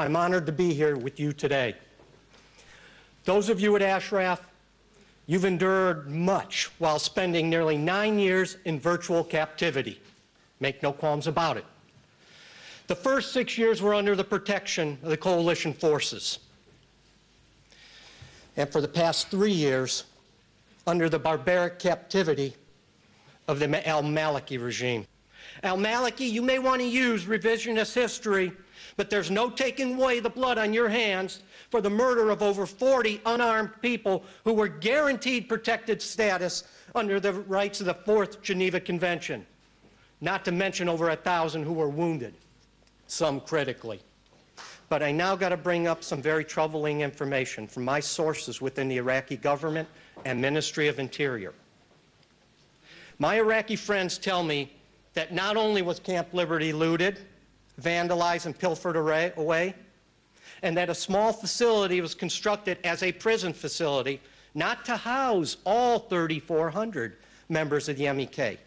I'm honored to be here with you today. Those of you at Ashraf, you've endured much while spending nearly 9 years in virtual captivity. Make no qualms about it. The first 6 years were under the protection of the coalition forces. And for the past 3 years, under the barbaric captivity of the al-Maliki regime. Al-Maliki, you may want to use revisionist history, but there's no taking away the blood on your hands for the murder of over 40 unarmed people who were guaranteed protected status under the rights of the Fourth Geneva Convention, not to mention over 1,000 who were wounded, some critically. But I now got to bring up some very troubling information from my sources within the Iraqi government and Ministry of Interior. My Iraqi friends tell me that not only was Camp Liberty looted, vandalized, and pilfered away, and that a small facility was constructed as a prison facility, not to house all 3,400 members of the MEK.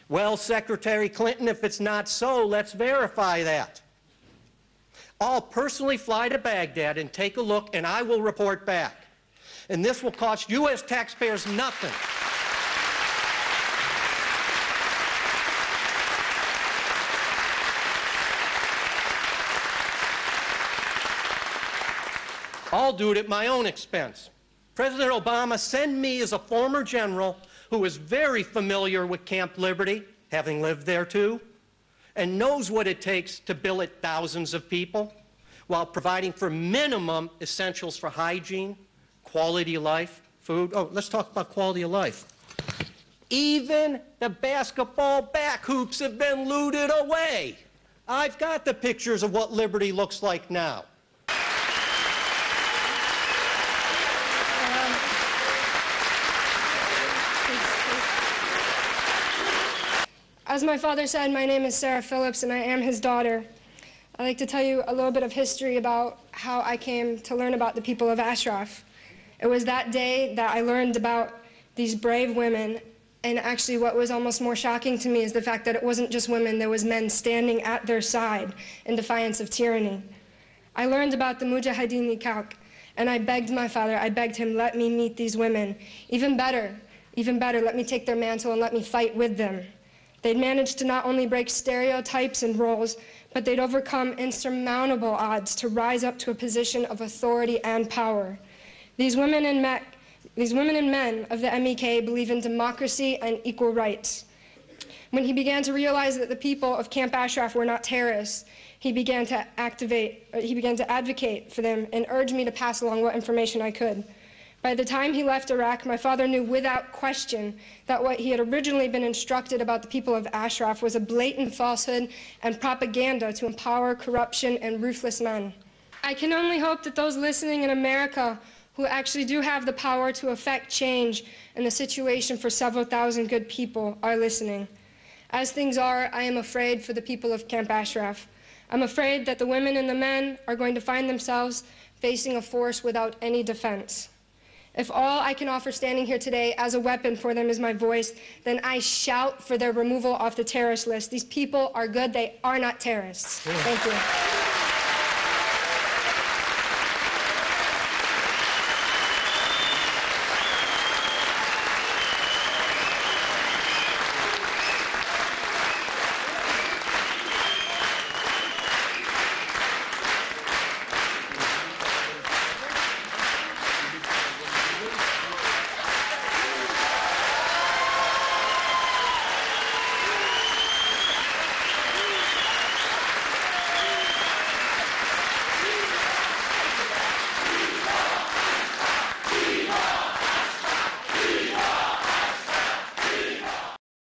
Well, Secretary Clinton, if it's not so, let's verify that. I'll personally fly to Baghdad and take a look, and I will report back. And this will cost U.S. taxpayers nothing. I'll do it at my own expense. President Obama, send me as a former general who is very familiar with Camp Liberty, having lived there too, and knows what it takes to billet thousands of people while providing for minimum essentials for hygiene, quality of life, food. Oh, let's talk about quality of life. Even the basketball back hoops have been looted away. I've got the pictures of what Liberty looks like now. As my father said, my name is Sarah Phillips, and I am his daughter. I'd like to tell you a little bit of history about how I came to learn about the people of Ashraf. It was that day that I learned about these brave women, and actually what was almost more shocking to me is the fact that it wasn't just women, there was men standing at their side in defiance of tyranny. I learned about the Mujahideen Nikak, and I begged my father, I begged him, let me meet these women. Even better, let me take their mantle and let me fight with them. They'd managed to not only break stereotypes and roles, but they'd overcome insurmountable odds to rise up to a position of authority and power. These women and men of the MEK believe in democracy and equal rights. When he began to realize that the people of Camp Ashraf were not terrorists, he began to advocate for them and urge me to pass along what information I could. By the time he left Iraq, my father knew without question that what he had originally been instructed about the people of Ashraf was a blatant falsehood and propaganda to empower corruption and ruthless men. I can only hope that those listening in America who actually do have the power to effect change in the situation for several thousand good people are listening. As things are, I am afraid for the people of Camp Ashraf. I'm afraid that the women and the men are going to find themselves facing a force without any defense. If all I can offer standing here today as a weapon for them is my voice, then I shout for their removal off the terrorist list. These people are good. They are not terrorists. Thank you.